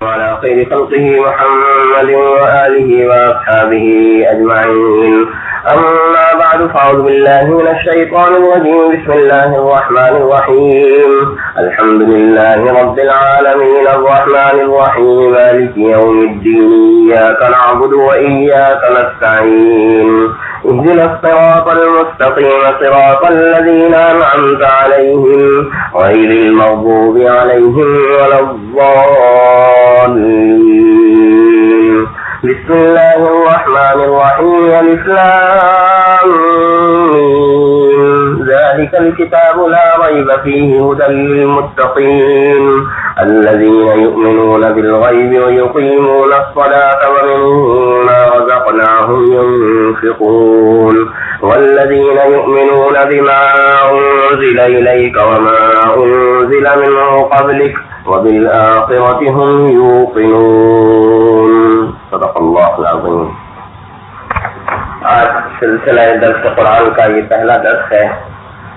وعلى خير خلقه محمد وآله وأصحابه أجمعين. أما بعد فأعوذ بالله من الشيطان الرجيم. بسم الله الرحمن الرحيم. الحمد لله رب العالمين الرحمن الرحيم مالك يوم الدين. إياك نعبد وإياك نستعين. اهدنا الصراط المستقيم صراط الذين أنعمت عليهم غير المغضوب عليهم ولا الضالين. بسم الله الرحمن الرحيم. الإسلام ذلك الكتاب لا ريب فيه هدى للمتقين الذين يؤمنون بالغيب ويقيمون الصلاة ومما رزقناهم ينفقون والذين يؤمنون بما أنزل إليك وما أنزل من قبلك وبالآخرة هم يوقنون. صدق اللہ العظیم. آج سلسلہ درس قرآن کا یہ پہلا درس ہے.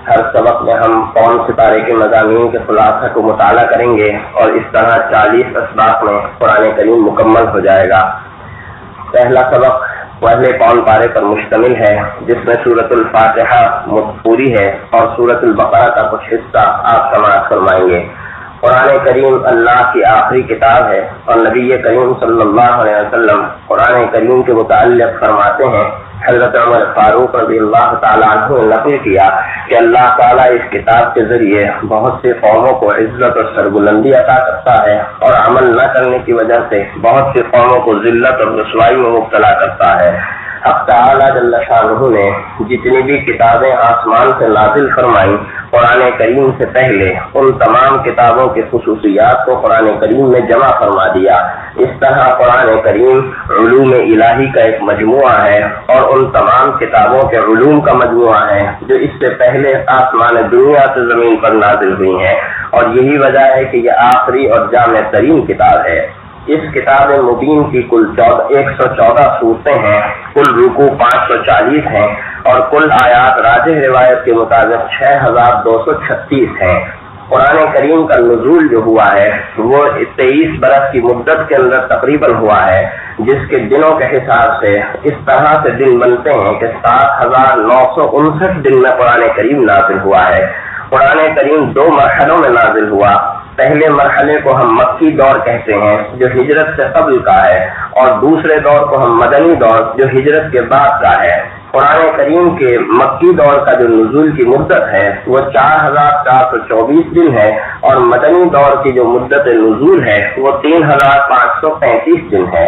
ہر سبق میں ہم پون ستارے کے مضامین کے خلاصہ کو مطالعہ کریں گے اور اس طرح 40 اسباق میں قرآن کریم مکمل ہو جائے گا. پہلا سبق پہلے پون پارے پر مشتمل ہے جس میں سورۃ الفاتحہ پوری ہے اور سورۃ البقرہ کا کچھ حصہ آپ سماعت فرمائیں گے. قرآن کریم اللہ کی آخری کتاب ہے اور نبی کریم صلی اللہ علیہ وسلم قرآن کریم کے متعلق فرماتے ہیں. حضرت عمر فاروق رضی اللہ تعالیٰ عنہ نے نقل کیا کہ اللہ تعالیٰ اس کتاب کے ذریعے بہت سے قوموں کو عزت اور سربلندی عطا کرتا ہے اور عمل نہ کرنے کی وجہ سے بہت سے قوموں کو ذلت اور رسوائی میں مبتلا کرتا ہے. حق تعالیٰ جل شانہ نے جتنی بھی کتابیں آسمان سے نازل فرمائیں قرآن کریم سے پہلے ان تمام کتابوں کی خصوصیات کو قرآن کریم میں جمع فرما دیا. اس طرح قرآن کریم علوم الہی کا ایک مجموعہ ہے اور ان تمام کتابوں کے علوم کا مجموعہ ہے جو اس سے پہلے آسمان دنیا سے زمین پر نازل ہوئی ہیں اور یہی وجہ ہے کہ یہ آخری اور جامع ترین کتاب ہے. اس کتاب مبین کی کل 114 صورتیں ہیں، کل رکوع 540 ہیں اور کل آیات راجح روایت کے مطابق 6236 ہیں. قرآن کریم کا نزول جو ہوا ہے وہ 23 برس کی مدت کے اندر تقریباً ہوا ہے جس کے دنوں کے حساب سے اس طرح سے دن بنتے ہیں کہ 7959 دن میں قرآن کریم نازل ہوا ہے. قرآن کریم 2 مرحلوں میں نازل ہوا. پہلے مرحلے کو ہم مکی دور کہتے ہیں جو ہجرت سے قبل کا ہے اور دوسرے دور کو ہم مدنی دور جو ہجرت کے بعد کا ہے. قرآن کریم کے مکی دور کا جو نزول کی مدت ہے وہ 4424 دن ہے اور مدنی دور کی جو مدت نزول ہے وہ 3535 دن ہے.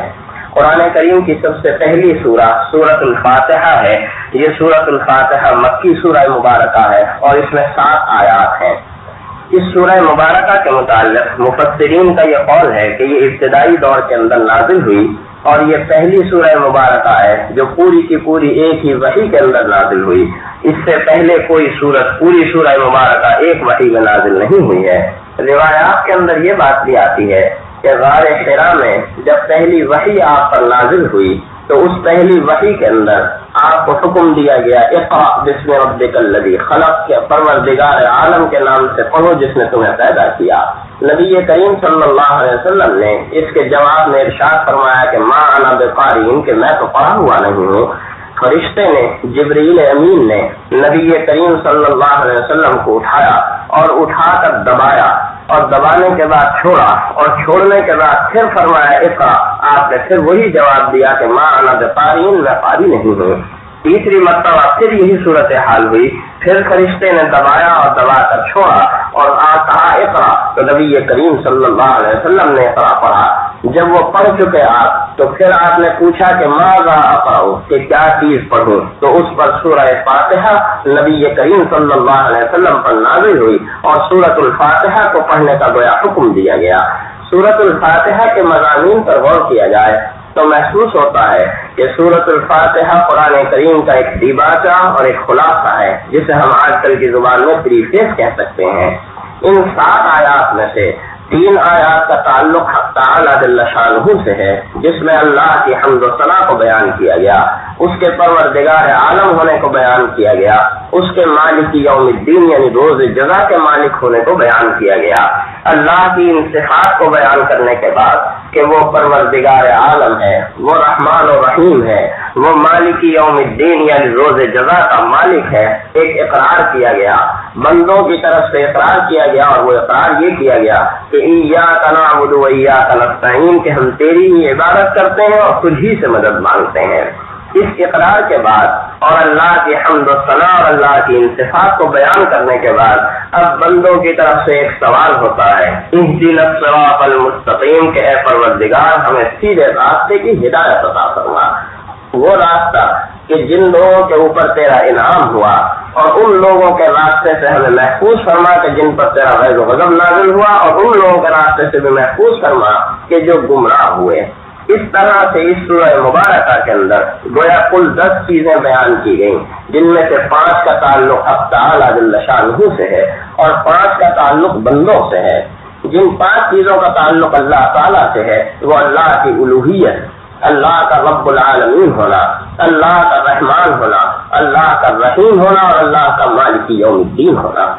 قرآن کریم کی سب سے پہلی سورہ سورۃ الفاتحہ ہے. یہ سورۃ الفاتحہ مکی سورہ مبارکہ ہے اور اس میں 7 آیات ہیں. اس سورہ مبارکہ کے متعلق مفسرین کا یہ قول ہے کہ یہ ابتدائی دور کے اندر نازل ہوئی اور یہ پہلی سورہ مبارکہ ہے جو پوری کی پوری ایک ہی وحی کے اندر نازل ہوئی. اس سے پہلے کوئی سورت پوری سورہ مبارکہ ایک وحی میں نازل نہیں ہوئی ہے. روایات کے اندر یہ بات بھی آتی ہے کہ غار حرا میں جب پہلی وحی آپ پر نازل ہوئی تو اس پہلی وحی کے اندر آپ کو حکم دیا گیا اقرأ بسم ربک الذی خلق کے پروردگار عالم کے نام سے پڑھو جس نے تمہیں پیدا کیا. نبی کریم صلی اللہ علیہ وسلم نے اس کے جواب میں ارشاد فرمایا کہ ما انا بقارئ کہ میں تو پڑھا ہوا نہیں ہوں. فرشتے نے جبریل امین نے نبی کریم صلی اللہ علیہ وسلم کو اٹھایا اور اٹھا کر دبایا اور دبانے کے بعد چھوڑا اور چھوڑنے کے بعد پھر فرمایا اقرأ. آپ نے پھر وہی جواب دیا کہ ما انا بقارئ میں قاری نہیں ہوں. تیسری مرتبہ پھر یہی صورتحال ہوئی. پھر فرشتے نے دبایا اور دبا کر چھوڑا اور کہا اقرأ تو نبی کریم صلی اللہ علیہ وسلم نے اقرأ پڑھا. جب وہ پڑھ چکے آپ تو پھر آپ نے پوچھا کہ ماذا اقرأ کہ کیا چیز پڑھوں تو اس پر سورہ فاتحہ نبی کریم صلی اللہ علیہ وسلم پر نازل ہوئی اور سورۃ الفاتحہ کو پڑھنے کا گویا حکم دیا گیا. سورۃ الفاتحہ کے مضامین پر غور کیا جائے تو محسوس ہوتا ہے کہ سورۃ الفاتحہ قرآن کریم کا ایک دیباچہ اور ایک خلاصہ ہے جسے ہم آج کل کی زبان میں پریفیس کہہ سکتے ہیں. ان 7 آیات میں سے 3 آیات کا تعلق حق تعالی جل شانہ سے ہے، جس میں اللہ کی حمد و ثنا کو بیان کیا گیا، اس کے پروردگار عالم ہونے کو بیان کیا گیا، اس کے مالک یوم الدین یعنی روز جزا کے مالک ہونے کو بیان کیا گیا۔ اللہ کی ان صفات کو بیان کرنے کے بعد کہ وہ پروردگار عالم ہے، وہ رحمان و رحیم ہے، وہ مالک یوم الدین یعنی روز جزا کا مالک ہے، ایک اقرار کیا گیا، بندوں کی طرف سے اقرار کیا گیا، اور وہ اقرار یہ کیا گیا کہ ایاک نعبد و ایاک نستعین، کہ ہم تیری ہی عبادت کرتے ہیں اور تجھ ہی سے مدد مانگتے ہیں۔ اس اقرار کے بعد اور اللہ کی حمد و ثنا اور اللہ کی ان صفات کو بیان کرنے کے بعد اب بندوں کی طرف سے ایک سوال ہوتا ہے، اہدنا الصراط المستقیم، کہ اے پروردگار ہمیں سیدھے راستے کی ہدایت عطا فرما، وہ راستہ کہ جن لوگوں کے اوپر تیرا انعام ہوا، اور ان لوگوں کے راستے سے ہمیں محفوظ فرما کہ جن پر تیرا غیظ و غضب نازل ہوا، اور ان لوگوں کے راستے سے بھی محفوظ فرما کہ جو گمراہ ہوئے۔ اس طرح سے اس سورہ مبارکہ کے اندر گویا کل 10 چیزیں بیان کی گئیں، جن میں سے 5 کا تعلق حق تعالی جل شانہ سے ہے اور 5 کا تعلق بندوں سے ہے۔ جن 5 چیزوں کا تعلق اللہ تعالی سے ہے وہ اللہ کی الوہیت، اللہ کا رب العالمین ہونا، اللہ کا رحمان ہونا، اللہ کا رحیم ہونا، اور اللہ کا مالک یوم الدین ہونا۔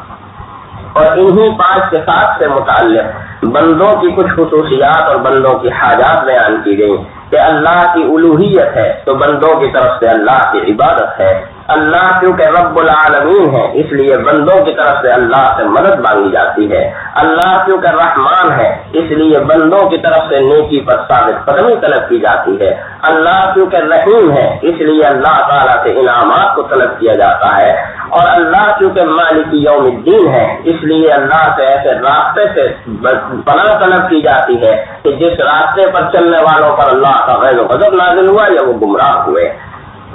اور انہی 5 صفات سے متعلق بندوں کی کچھ خصوصیات اور بندوں کی حاجات بیان کی گئی کہ اللہ کی الوہیت ہے تو بندوں کی طرف سے اللہ کی عبادت ہے، اللہ کیونکہ رب العالمین ہے اس لیے بندوں کی طرف سے اللہ سے مدد مانگی جاتی ہے، اللہ کیونکہ رحمان ہے اس لیے بندوں کی طرف سے نیکی پر ثابت قدمی طلب کی جاتی ہے، اللہ کیونکہ رحیم ہے اس لیے اللہ تعالیٰ سے انعامات کو طلب کیا جاتا ہے، اور اللہ کیونکہ مالک یوم الدین ہے اس لیے اللہ سے ایسے راستے سے پناہ طلب کی جاتی ہے کہ جس راستے پر چلنے والوں پر اللہ کا غیظ و غضب نازل ہوا یا وہ گمراہ ہوئے۔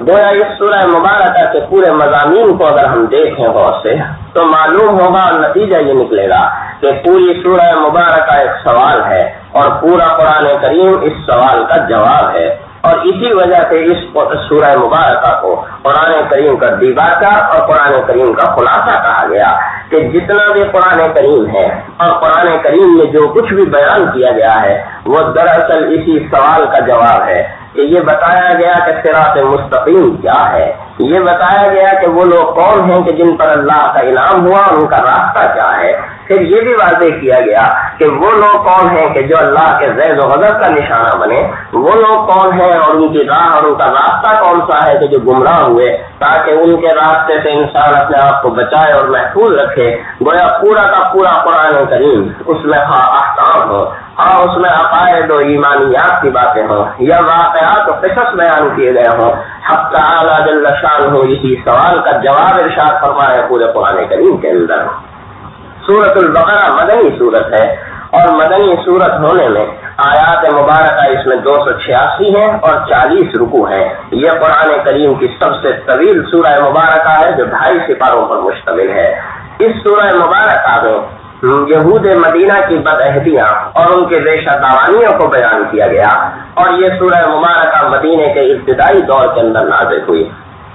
گویا اس سورہ مبارکہ کے پورے مضامین کو اگر ہم دیکھیں غور سے تو معلوم ہوگا اور نتیجہ یہ نکلے گا کہ پوری سورہ مبارکہ ایک سوال ہے اور پورا قرآن کریم اس سوال کا جواب ہے، اور اسی وجہ سے اس سورہ مبارکہ کو قرآن کریم کا دیباچہ اور قرآن کریم کا خلاصہ کہا گیا کہ جتنا بھی قرآن کریم ہے اور قرآن کریم میں جو کچھ بھی بیان کیا گیا ہے وہ دراصل اسی سوال کا جواب ہے کہ یہ بتایا گیا کہ صراط مستقیم کیا ہے، یہ بتایا گیا کہ وہ لوگ کون ہیں کہ جن پر اللہ کا انعام ہوا اور ان کا راستہ کیا ہے، پھر یہ بھی واضح کیا گیا کہ وہ لوگ کون ہیں کہ جو اللہ کے غیظ و غضب کا نشانہ بنے، وہ لوگ کون ہیں اور ان کی راہ اور ان کا راستہ کون سا ہے کہ جو گمراہ ہوئے، تاکہ ان کے راستے سے انسان اپنے آپ کو بچائے اور محفوظ رکھے۔ گویا پورا کا پورا قرآن کریم اس میں احکام ہو، اس میں عقائد و ایمانیات کی باتیں ہوں یا واقعات و قصص بیان کیے گئے ہوں، حق تعالی جل شانہ اسی سوال کا جواب ارشاد فرما ہے پورے قرآن کریم کے اندر۔ سورۃ البقرہ مدنی سورت ہے اور مدنی سورت ہونے میں آیات مبارکہ اس میں 286 ہیں اور 40 رکوع ہیں۔ یہ قرآن کریم کی سب سے طویل سورہ مبارکہ ہے جو 2.5 سپاروں پر مشتمل ہے۔ اس سورہ مبارکہ میں یہود مدینہ کی بدعہدیاں اور ان کے ریشہ داوانیوں کو بیان کیا گیا، اور یہ سورہ مبارکہ مدینے کے ابتدائی دور کے اندر نازل ہوئی۔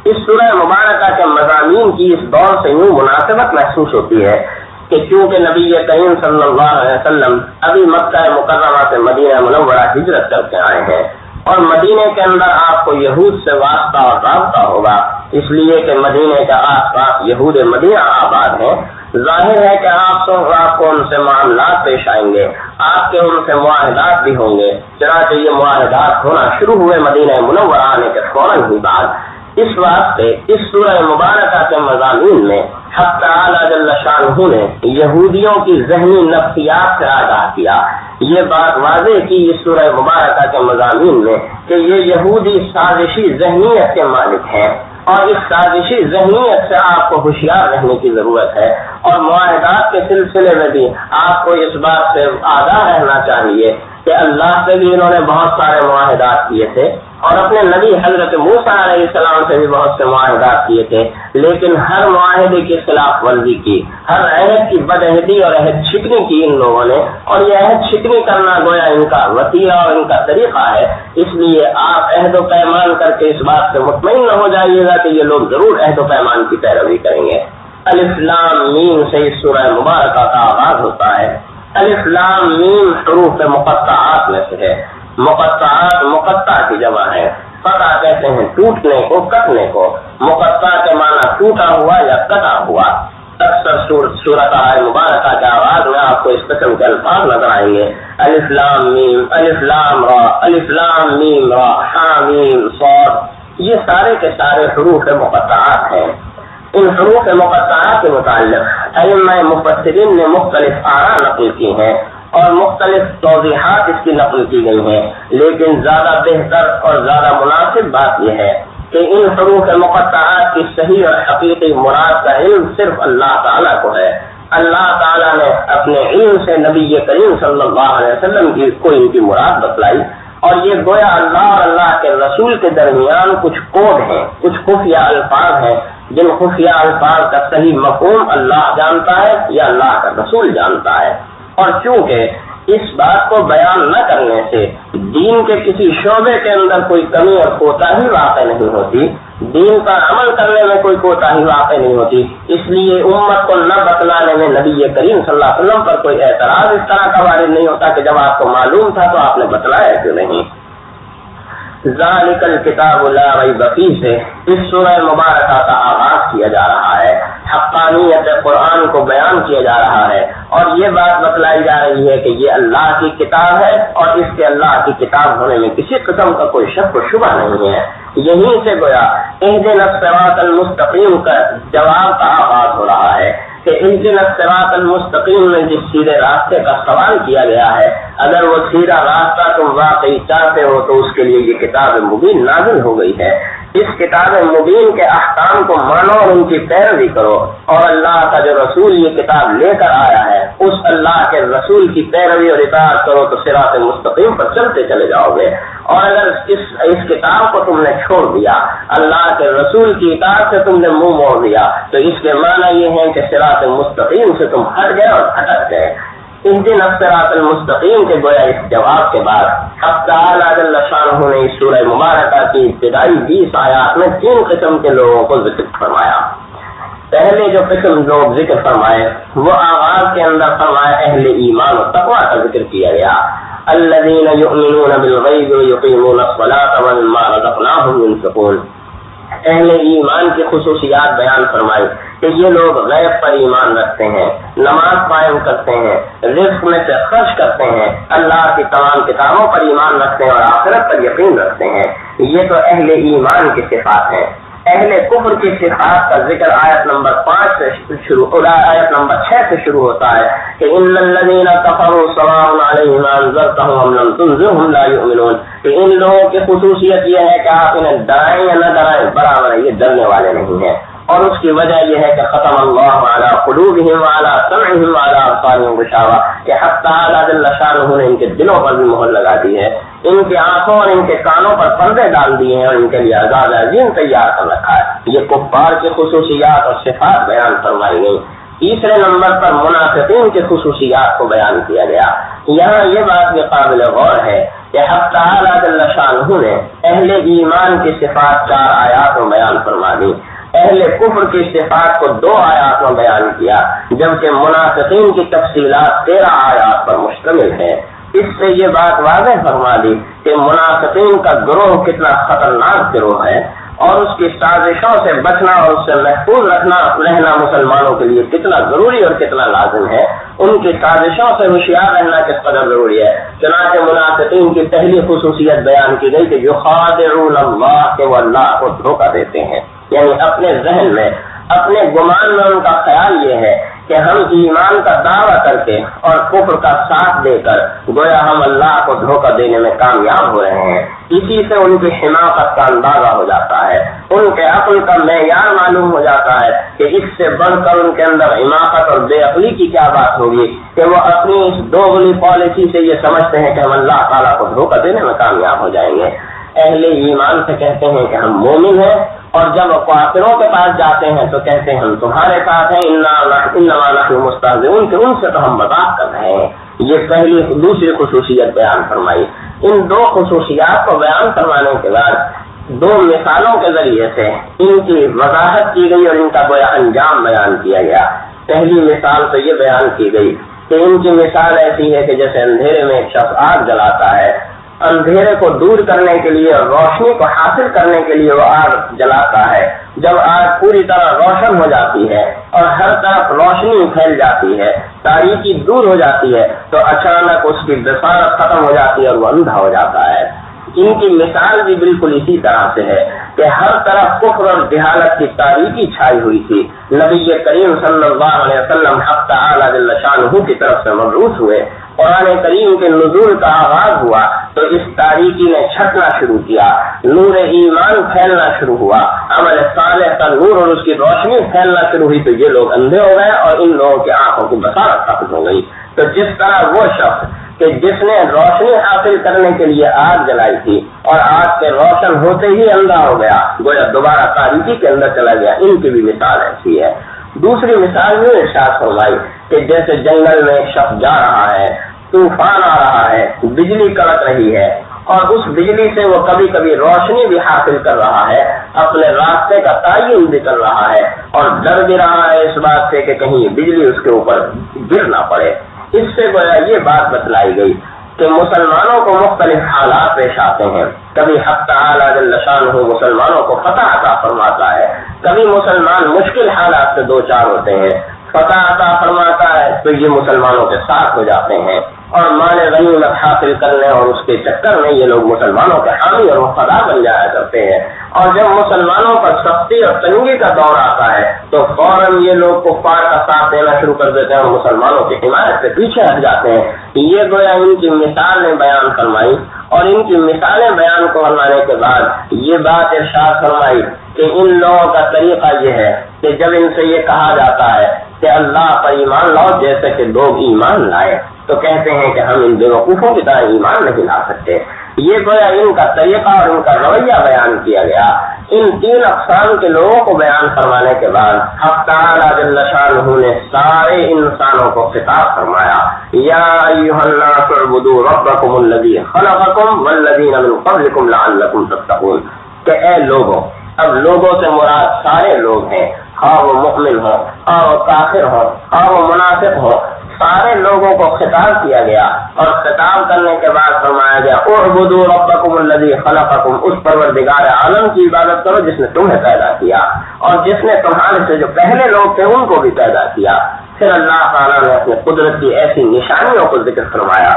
اس سورہ مبارکہ کے مضامین کی اس دور سے یوں مناسبت محسوس ہوتی ہے کہ چونکہ نبی کریم صلی اللہ علیہ وسلم ابھی مکہ مکرمہ سے مدینہ منورہ ہجرت کر کے آئے ہیں، اور مدینے کے اندر آپ کو یہود سے واسطہ اور رابطہ ہوگا، اس لیے کہ مدینے کے آس پاس یہود مدینہ آباد ہیں، ظاہر ہے کہ آپ کو ان سے معاملات پیش آئیں گے، آپ کے ان سے معاہدات بھی ہوں گے، چنانچہ یہ معاہدات ہونا شروع ہوئے مدینہ منورہ آنے کے فوراً ہی بعد۔ اس واسطے اس سورہ مبارکہ کے مضامین میں حق تعالی جل شانہ نے یہودیوں کی ذہنی نفسیات سے آگاہ کیا، یہ بات واضح کی اس سورہ مبارکہ کے مضامین میں کہ یہ یہودی سازشی ذہنیت کے مالک ہیں، اور اس سازشی ذہنیت سے آپ کو ہوشیار رہنے کی ضرورت ہے، اور معاہدات کے سلسلے میں بھی آپ کو اس بات سے آگاہ رہنا چاہیے کہ اللہ سے بھی انہوں نے بہت سارے معاہدات کیے تھے، اور اپنے نبی حضرت موسیٰ علیہ السلام سے بھی بہت سے معاہدات کیے تھے، لیکن ہر معاہدے کی خلاف ورزی کی، ہر عہد کی بدعہدی اور عہد شکنی کی ان لوگوں نے، اور یہ عہد شکنی کرنا گویا ان کا وسیلہ اور ان کا طریقہ ہے، اس لیے آپ عہد و پیمان کر کے اس بات سے مطمئن نہ ہو جائیے گا کہ یہ لوگ ضرور عہد و پیمان کی پیروی کریں گے۔ الف لام میم سے اس سورہ مبارکہ کا آغاز ہوتا ہے۔ الف لام میم حروف مقطعات میں سے ہے. مقطعات مقطع کی جمع ہے. قطع کہتے ہیں ٹوٹنے کو، کٹنے کو. مقطع کے معنی ٹوٹا ہوا یا کٹا ہوا. اکثر سورۃ مبارکہ کے آغاز میں آپ کو اس قسم کے الفاظ نظر آئیں گے. الف لام میم، الف لام را، الف لام میم را، حامیم صاد. یہ سارے کے سارے حروف مقطعات ہیں. ان حروف مقطعات کے متعلق ائمہ مفسرین نے مختلف آراء نقل کی ہیں اور مختلف توضیحات اس کی نقل کی گئی ہیں، لیکن زیادہ بہتر اور زیادہ مناسب بات یہ ہے کہ ان حروف مقطعات کی صحیح اور حقیقی مراد کا علم صرف اللہ تعالیٰ کو ہے. اللہ تعالیٰ نے اپنے علم سے نبی کریم صلی اللہ علیہ وسلم کو ان کی مراد بتلائی، اور یہ گویا اللہ اور اللہ کے رسول کے درمیان کچھ کوڈ ہیں، کچھ خفیہ الفاظ ہیں، جن خفیہ الفاظ کا صحیح مفہوم اللہ جانتا ہے یا اللہ کا رسول جانتا ہے. اور چونکہ اس بات کو بیان نہ کرنے سے دین کے کسی شعبے کے اندر کوئی کمی اور کوتاہی واقع نہیں ہوتی، دین پر عمل کرنے میں کوئی کوتاہی واقع نہیں ہوتی، اس لیے امت کو نہ بتلانے میں نبی کریم صلی اللہ علیہ وسلم پر کوئی اعتراض اس طرح کا وارد نہیں ہوتا کہ جب آپ کو معلوم تھا تو آپ نے بتلایا کیوں نہیں. ذالک الکتاب لا ریب فیہ سے اس سورہ مبارکہ کا آغاز کیا جا رہا ہے. حقانیت قرآن کو بیان کیا جا رہا ہے اور یہ بات بتلائی جا رہی ہے کہ یہ اللہ کی کتاب ہے اور اس کے اللہ کی کتاب ہونے میں کسی قسم کا کوئی شک و شبہ نہیں ہے. یہیں سے گویا اہدنا الصراط المستقیم کا جواب کا آغاز ہو رہا ہے کہ اہدنا الصراط المستقیم میں جس سیدھے راستے کا سوال کیا گیا ہے، اگر وہ سیدھا راستہ تم واقعی چاہتے ہو تو اس کے لیے یہ کتاب مبین نازل ہو گئی ہے. اس کتاب مبین کے احکام کو مانو اور ان کی پیروی کرو، اور اللہ کا جو رسول یہ کتاب لے کر آیا ہے اس اللہ کے رسول کی پیروی اور اطاعت کرو تو صراط مستقیم پر چلتے چلے جاؤ گے. اور اگر اس کتاب کو تم نے چھوڑ دیا، اللہ کے رسول کی اطاعت سے تم نے منہ موڑ دیا، تو اس کے معنی یہ ہے کہ صراط مستقیم سے تم ہٹ گئے اور بھٹک گئے. اہدنا الصراط المستقیم کے گویا اس جواب کے بعد حق تعالیٰ جل شانہ نے اس سورہ مبارکہ کی ابتدائی 20 آیات میں 3 قسم کے لوگوں کو ذکر فرمایا. پہلے جو قسم لوگ ذکر فرمائے وہ آغاز کے اندر فرمایا اہل ایمان و تقویٰ کا ذکر کیا گیا. الذین یؤمنون بالغیب ویقیمون الصلاۃ ومما رزقناہم ينفقون. اہل ایمان کی خصوصیات بیان فرمائی کہ یہ لوگ غیب پر ایمان رکھتے ہیں، نماز قائم کرتے ہیں، رزق میں سے خرچ کرتے ہیں، اللہ کی تمام کتابوں پر ایمان رکھتے ہیں اور آخرت پر یقین رکھتے ہیں. یہ تو اہل ایمان کی صفات ہیں. اہل کفر کی صفات کا ذکر آیت نمبر 5 سے شروع آیت نمبر 6 سے شروع ہوتا ہے کہ ان الذین کفروا سواء علیہم انذرتهم ام لم تنذرهم لا یؤمنون. کہ ان لوگوں کی خصوصیت یہ ہے کہ آپ انہیں ڈرائیں یا نہ ڈرائیں برابر ہے، یہ ڈرنے والے نہیں ہیں. اور اس کی وجہ یہ ہے کہ ختم اللہ علی قلوبہم وعلی سمعہم وعلی ابصارہم غشاوہ، کہ حق تعالیٰ جل شانہ نے ان کے دلوں پر بھی مہر لگا دی ہے، ان کی آنکھوں اور ان کے کانوں پر پردے ڈال دیے ہیں اور ان کے لیے عذاب عظیم تیار کر رکھا ہے. یہ کفار کی خصوصیات اور صفات بیان فرمائی گئی. تیسرے نمبر پر منافقین کی خصوصیات کو بیان کیا گیا. یہاں یہ بات بھی قابل غور ہے کہ حق تعالیٰ جل شانہ نے اہل ایمان کی صفات 4 آیات میں بیان فرما دی، اہل کفر کی صفات کو 2 آیات میں بیان کیا، جبکہ منافقین کی تفصیلات 13 آیات پر مشتمل ہے. اس سے یہ بات واضح فرما دی کہ منافقین کا گروہ کتنا خطرناک گروہ ہے اور اس کی سازشوں سے بچنا اور اس سے محفوظ رہنا مسلمانوں کے لیے کتنا ضروری اور کتنا لازم ہے. ان کی سازشوں سے ہوشیار رہنا کس قدر ضروری ہے. چنانچہ منافقین کی پہلی خصوصیت بیان کی گئی کہ یخادعون اللہ، کہ وہ اللہ کو دھوکہ دیتے ہیں. یعنی اپنے ذہن میں، اپنے گمان میں ان کا خیال یہ ہے کہ ہم ایمان کا دعویٰ کر کے اور کفر کا ساتھ دے کر گویا ہم اللہ کو دھوکہ دینے میں کامیاب ہو رہے ہیں. اسی سے ان کی حماقت کا اندازہ ہو جاتا ہے، ان کے عقل کا معیار معلوم ہو جاتا ہے کہ اس سے بڑھ کر ان کے اندر حماقت اور بے عقلی کی کیا بات ہوگی کہ وہ اپنی اس دوغلی پالیسی سے یہ سمجھتے ہیں کہ ہم اللہ تعالیٰ کو دھوکہ دینے میں کامیاب ہو جائیں گے. اہل ایمان سے کہتے ہیں کہ ہم مومن ہیں، اور جب کافروں کے پاس جاتے ہیں تو کہتے ہیں ہم تمہارے ساتھ ہیں، انما نحن مستہزئون، کہ ان سے تو ہم مذاق کر رہے ہیں. یہ دوسری خصوصیت بیان فرمائی. ان 2 خصوصیات کو بیان فرمانے کے بعد 2 مثالوں کے ذریعے سے ان کی وضاحت کی گئی اور ان کا گویا انجام بیان کیا گیا. پہلی مثال تو یہ بیان کی گئی کہ ان کی مثال ایسی ہے کہ جیسے اندھیرے میں ایک شخص آگ جلاتا ہے، اندھیرے کو دور کرنے کے لیے اور روشنی کو حاصل کرنے کے لیے وہ آگ جلاتا ہے۔ جب آگ پوری طرح روشن ہو جاتی ہے اور ہر طرف روشنی پھیل جاتی ہے، تاریکی دور ہو جاتی ہے، تو اچانک اس کی بصارت ختم ہو جاتی ہے اور وہ اندھا ہو جاتا ہے۔ ان کی مثال بھی بالکل اسی طرح سے ہے کہ ہر طرف کفر اور جہالت کی تاریکی چھائی ہوئی تھی۔ نبی کریم صلی اللہ علیہ وسلم حق تعالی جل شانہ کی طرف سے مبعوث ہوئے، قرآن کریم کے نزول کا آغاز ہوا تو اس تاریکی نے چھٹنا شروع کیا، نور ایمان پھیلنا شروع ہوا، عمل صالح کا نور اور اس کی روشنی پھیلنا شروع ہوئی، تو یہ لوگ اندھے ہو گئے اور ان لوگوں کی آنکھوں کی بصارت ختم ہو گئی۔ تو جس طرح وہ شخص کہ جس نے روشنی حاصل کرنے کے لیے آگ جلائی تھی اور آگ کے روشن ہوتے ہی اندھا ہو گیا، گویا دوبارہ تاریکی کے اندر چلا گیا، ان کی بھی مثال ایسی ہے۔ دوسری مثال یہ ارشاد فرمائی کہ جیسے جنگل میں ایک شخص جا رہا ہے، طوفان آ رہا ہے، بجلی کڑک رہی ہے اور اس بجلی سے وہ کبھی کبھی روشنی بھی حاصل کر رہا ہے، اپنے راستے کا تعین بھی کر رہا ہے اور ڈر بھی رہا ہے اس بات سے کہ کہیں بجلی اس کے اوپر گر نہ پڑے۔ اس سے گویا یہ بات بتلائی گئی کہ مسلمانوں کو مختلف حالات پیش آتے ہیں، کبھی حق تعالی جل شانہ مسلمانوں کو فتح عطا فرماتا ہے، کبھی مسلمان مشکل حالات سے دو چار ہوتے ہیں، فتح عطا فرماتا ہے تو یہ مسلمانوں کے ساتھ ہو جاتے ہیں اور مال غنیمت حاصل کرنے اور اس کے چکر میں یہ لوگ مسلمانوں کے حامی اور وفادار بن جایا کرتے ہیں، اور جب مسلمانوں پر سختی اور تنگی کا دور آتا ہے تو فوراً یہ لوگ کفار کا ساتھ دینا شروع کر دیتے ہیں اور مسلمانوں کی حمایت سے پیچھے ہٹ جاتے ہیں۔ یہ گویا ان کی مثال نے بیان فرمائی، اور ان کی مثالیں بیان کروانے کے بعد یہ بات ارشاد فرمائی کہ ان لوگوں کا طریقہ یہ ہے کہ جب ان سے یہ کہا جاتا ہے کہ اللہ پر ایمان لاؤ جیسے کہ لوگ ایمان لائے، تو کہتے ہیں کہ ہم ان بیوقوفوں کی طرح ایمان نہیں لا سکتے۔ یہ گویا ان کا طریقہ اور ان کا رویہ بیان کیا گیا۔ ان تین اقسام کے لوگوں کو بیان فرمانے کے بعد حق تعالی جل شانہ نے سارے انسانوں کو خطاب فرمایا، یا ایھا الناس اعبدوا ربکم الذی خلقکم والذین من قبلکم لعلکم تتقون، کہ اے لوگوں، اب لوگوں سے مراد سارے لوگ ہیں، خواہ وہ مؤمن ہو، خواہ وہ کافر ہو، خواہ وہ منافق ہو، سارے لوگوں کو خطاب کیا گیا، اور خطاب کرنے کے بعد فرمایا گیا اعبدوا ربکم الذی خلقکم، اس پروردگار عالم کی عبادت کرو جس نے تمہیں پیدا کیا اور جس نے تمہارے سے جو پہلے لوگ تھے ان کو بھی پیدا کیا۔ پھر اللہ تعالیٰ نے اپنے قدرت کی ایسی نشانیوں کو ذکر فرمایا،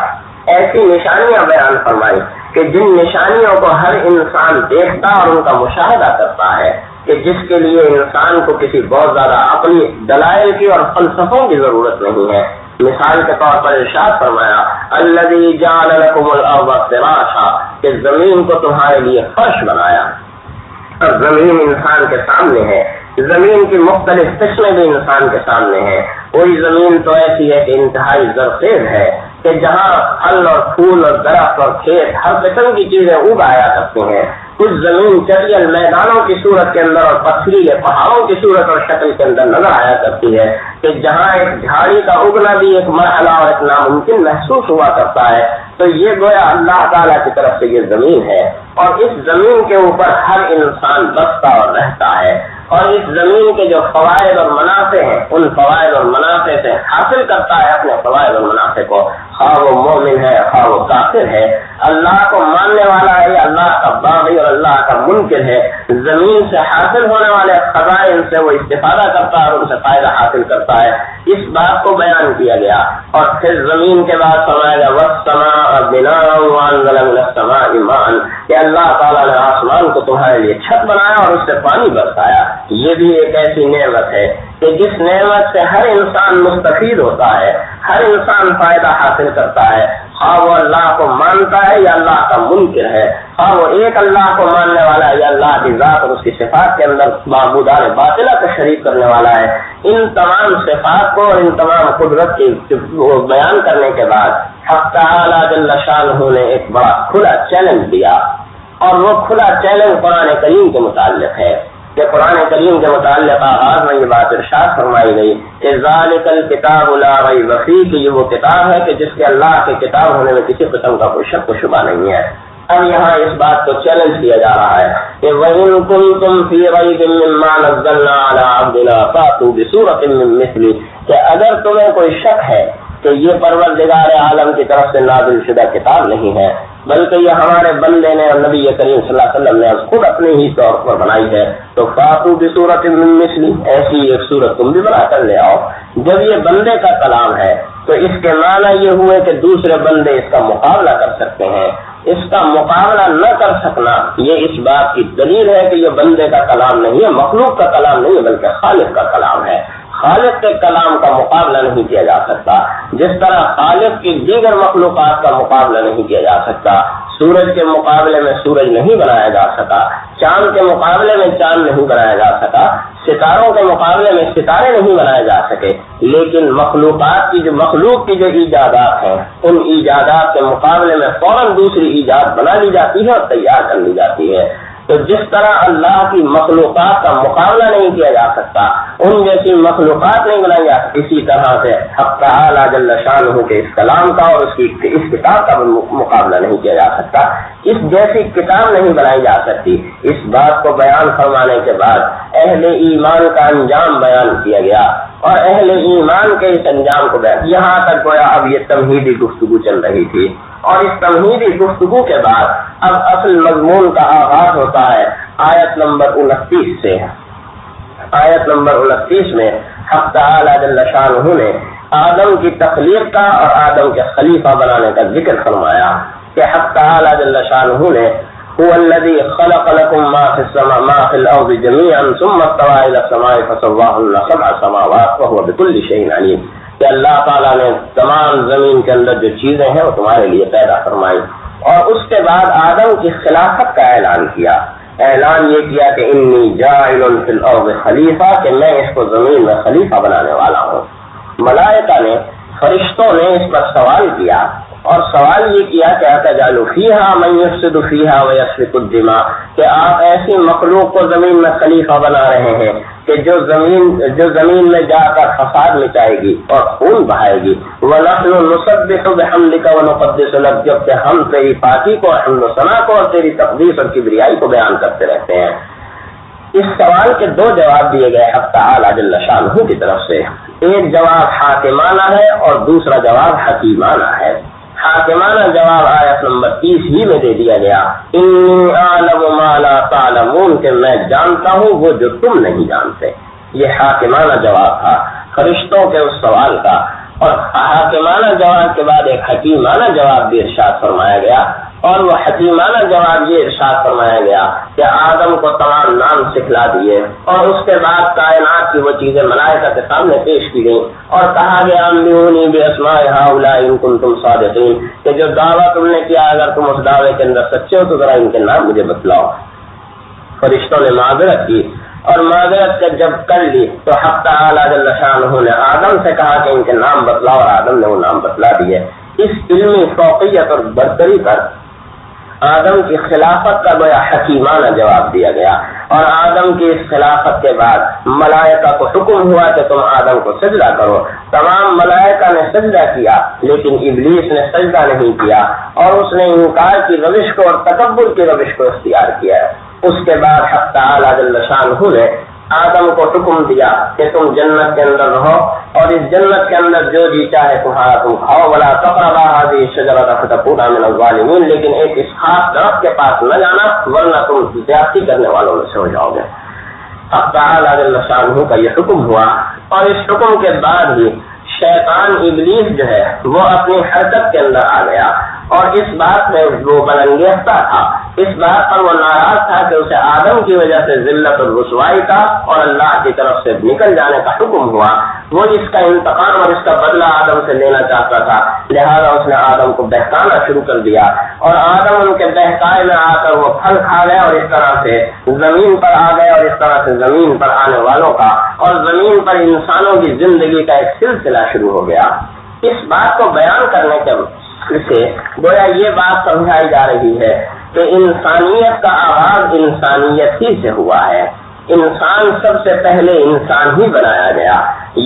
ایسی نشانیاں بیان فرمائی کہ جن نشانیوں کو ہر انسان دیکھتا اور ان کا مشاہدہ کرتا ہے، کہ جس کے لیے انسان کو کسی بہت زیادہ اپنی دلائل کی اور فلسفوں کی ضرورت نہیں ہے۔ مثال کے طور پر ارشاد فرمایا الذی جعل لکم الارض فراشا، کہ زمین کو تمہارے لیے فرش بنایا، اور زمین انسان کے سامنے ہے، زمین کی مختلف قسمیں بھی انسان کے سامنے ہیں۔ کوئی زمین تو ایسی ہے کہ انتہائی زرخیز ہے کہ جہاں پھل اور پھول اور درخت اور کھیت ہر قسم کی چیزیں اگایا کرتے ہیں، کچھ زمین چٹیل میدانوں کی صورت کے اندر اور پتھریلے پہاڑوں کی صورت اور شکل کے اندر نظر آیا کرتی ہے کہ جہاں ایک جھاڑی کا اگنا بھی ایک مرحلہ اور ایک ناممکن محسوس ہوا کرتا ہے۔ تو یہ گویا اللہ تعالیٰ کی طرف سے یہ زمین ہے، اور اس زمین کے اوپر ہر انسان بستا اور رہتا ہے، اور اس زمین کے جو فوائد اور منافع ہیں ان فوائد اور منافع سے حاصل کرتا ہے اپنے فوائد اور منافع کو، خواہ وہ مومن ہے خواہ وہ کافر ہے، اللہ کو ماننے والا ہے یا اللہ کا باغی اور اللہ کا منکر ہے، زمین سے حاصل ہونے والے خزائن سے وہ استفادہ کرتا ہے اور ان سے فائدہ حاصل کرتا ہے۔ اس بات کو بیان کیا گیا، اور پھر زمین کے بعد فرمایا گیا وَالسَّمَاءَ بِنَاءً وَأَنزَلَ مِنَ السَّمَاءِ مَاءً، کہ اللہ تعالیٰ نے آسمان کو تمہارے لیے چھت بنایا اور اس سے پانی برسایا۔ یہ بھی ایک ایسی نعمت ہے کہ جس نعمت سے ہر انسان مستفید ہوتا ہے، ہر انسان فائدہ حاصل کرتا ہے، خواہ وہ اللہ کو مانتا ہے یا اللہ کا منکر ہے، خواہ وہ ایک اللہ کو ماننے والا ہے یا اللہ کی ذات اور اس کی صفات کے اندر معبودان باطلہ کو شریک کرنے والا ہے۔ ان تمام صفات کو اور ان تمام قدرت کی بیان کرنے کے بعد حق تعالی جل شانہ نے ایک بڑا کھلا چیلنج دیا، اور وہ کھلا چیلنج قرآن کریم کے متعلق ہے کہ قرآن کریم کے متعلق آغاز میں یہ بات ارشاد فرمائی گئی کہ ذالک الکتاب لا ریب فیہ، کہ یہ وہ کتاب ہے کہ جس کے اللہ کے کتاب ہونے میں کسی قسم کا کوئی شک و شبہ نہیں ہے۔ اب یہاں اس بات کو چیلنج کیا جا رہا ہے کہ وَإِن كُنتُمْ فِي رَيْبٍ مِّمَّا نَزَّلْنَا عَلَىٰ عَبْدِنَا فَأْتُوا بِسُورَةٍ مِّن مِّثْلِهِ، کہ اگر تمہیں کوئی شک ہے کہ یہ پروردگار عالم کی طرف سے نازل شدہ کتاب نہیں ہے، بلکہ یہ ہمارے بندے نے اور نبی کریم صلی اللہ علیہ وسلم نے خود اپنے ہی طور پر بنائی ہے، تو فاتو بصورت من مثلی، ایسی ایک صورت تم بھی بنا کر لے آؤ۔ جب یہ بندے کا کلام ہے تو اس کے معنی یہ ہوئے کہ دوسرے بندے اس کا مقابلہ کر سکتے ہیں۔ اس کا مقابلہ نہ کر سکنا یہ اس بات کی دلیل ہے کہ یہ بندے کا کلام نہیں ہے، مخلوق کا کلام نہیں ہے، بلکہ خالق کا کلام ہے۔ خالق کے کلام کا مقابلہ نہیں کیا جا سکتا، جس طرح خالق کی دیگر مخلوقات کا مقابلہ نہیں کیا جا سکتا۔ سورج کے مقابلے میں سورج نہیں بنایا جا سکا، چاند کے مقابلے میں چاند نہیں بنایا جا سکا، ستاروں کے مقابلے میں ستارے نہیں بنائے جا سکے، لیکن مخلوق کی جو ایجادات ہیں ان ایجادات کے مقابلے میں فوراً دوسری ایجاد بنا لی جاتی ہے اور تیار کر لی جاتی ہے۔ تو جس طرح اللہ کی مخلوقات کا مقابلہ نہیں کیا جا سکتا، ان جیسی مخلوقات نہیں بنائی جا سکتی، اسی طرح سے حق تعالی جل شانہ کے اس کلام کا اور اس کتاب کا مقابلہ نہیں کیا جا سکتا، اس جیسی کتاب نہیں بنائی جا سکتی۔ اس بات کو بیان فرمانے کے بعد اہل ایمان کا انجام بیان کیا گیا اور اہل ایمان کے اس انجام کو بیان، یہاں تک گویا اب یہ تمہیدی گفتگو چل رہی تھی، اور اس تمہیدی گفتگو کے بعد اب اصل مضمون کا آغاز ہوتا ہے آیت نمبر 29 سے۔ آیت نمبر 29 میں حق تعالی جل شانہ نے آدم کی تخلیق کا اور آدم کے خلیفہ بنانے کا ذکر فرمایا کہ حق تعالی جل شانہ نے هو الذي خلق لكم ما في السماء ما في الارض جميعا ثم استوى الى السماء فسواهن سبع سماوات وهو بكل شيء عليم، کہ اللہ تعالیٰ نے تمام زمین کے اندر جو چیزیں ہیں وہ تمہارے لیے پیدا فرمائی، اور اس کے بعد آدم کی خلافت کا اعلان کیا۔ اعلان یہ کیا کہ انی جاعل فی الارض خلیفہ، کہ میں اس کو زمین میں خلیفہ بنانے والا ہوں۔ ملائکہ نے، فرشتوں نے اس پر سوال کیا، اور سوال یہ کیا کہ اتجعل فیہا من یفسد فیہا ویسفک الدماء، کہ آپ ایسی مخلوق کو زمین میں خلیفہ بنا رہے ہیں کہ جو زمین میں جا کر فساد مچائے گی اور خون بہائے گی۔ وَنَحْنُ نُسَبِّحُ بِحَمْدِكَ وَنُقَدِّسُ لَكَ، جبکہ ہم تیری پاکی کو، حمد و ثنا کو اور تیری تقدیس اور کبریائی کو بیان کرتے رہتے ہیں۔ اس سوال کے دو جواب دیے گئے حق تعالی جل شانہ کی طرف سے، ایک جواب حاکمانہ ہے اور دوسرا جواب حکیمانہ ہے۔ حاکمانہ جواب آیت نمبر 30 ہی میں دے دیا گیا، انی اعلم ما لا تعلمون، کہ میں جانتا ہوں وہ جو تم نہیں جانتے۔ یہ حاکمانہ جواب تھا فرشتوں کے اس سوال کا، اور حاکمانہ جواب کے بعد ایک حکیمانہ جواب بھی ارشاد فرمایا گیا، اور وہ حکیمانہ جواب یہ ارشاد فرمایا گیا کہ آدم کو تمام نام سکھلا دیے، اور اس کے بعد کائنات کی وہ چیزیں ملائکہ کے سامنے پیش کی گئیں، اور کہا گیا انبئونی باسماء ہؤلاء ان کنتم صادقین، کہ جو دعویٰ تم نے کیا اگر تم اس دعوے کے اندر سچے ہو تو ذرا ان کے نام مجھے بتلاؤ۔ فرشتوں نے معذرت کی، اور معذرت سے جب کر لی تو حق تعالی جل شانہ نے آدم سے کہا کہ ان کے نام بتلاؤ، اور آدم نے وہ نام بتلا دیے۔ اس علمی فوقیت اور برتری پر آدم کی خلافت کا گویا حکیمانہ جواب دیا گیا، اور آدم کی اس خلافت کے بعد ملائکہ کو حکم ہوا کہ تم آدم کو سجدہ کرو۔ تمام ملائکہ نے سجدہ کیا، لیکن ابلیس نے سجدہ نہیں کیا، اور اس نے انکار کی روش کو اور تکبر کی روش کو اختیار کیا ہے۔ اس کے بعد حق تعالی جل شانہ نے آدم کو حکم دیا کہ تم جنت کے اندر رہو، اور اس جنت کے اندر جو جی چاہے تمہارا تم کھاؤ، ولا تقربا هذه الشجرة فتكونا من الظالمين، لیکن ایک اس خاص درخت کے پاس نہ جانا ورنہ تم زیادتی کرنے والوں میں سے ہو جاؤ گے۔ حق تعالی جل شانہ کا یہ حکم ہوا، اور اس حکم کے بعد ہی شیطان ابلیس جو ہے وہ اپنی حرکت کے اندر آ گیا، اور اس بات میں وہ بلنگیختہ تھا، اس بات پر وہ ناراض تھا کہ اسے آدم کی وجہ سے ذلت اور رسوائی کا اور اللہ کی طرف سے نکل جانے کا حکم ہوا۔ وہ اس کا انتقام اور اس کا بدلہ آدم سے لینا چاہتا تھا، لہذا اس نے آدم کو بہکانا شروع کر دیا، اور آدم ان کے بہکائے میں آ کر وہ پھل کھا گئے، اور اس طرح سے زمین پر آ گئے، اور اس طرح سے زمین پر آنے والوں کا اور زمین پر انسانوں کی زندگی کا ایک سلسلہ شروع ہو گیا۔ اس بات کو بیان کرنے کے سے گویا یہ بات سمجھائی جا رہی ہے کہ انسانیت کا آغاز انسانیت ہی سے ہوا ہے۔ انسان سب سے پہلے انسان ہی بنایا گیا،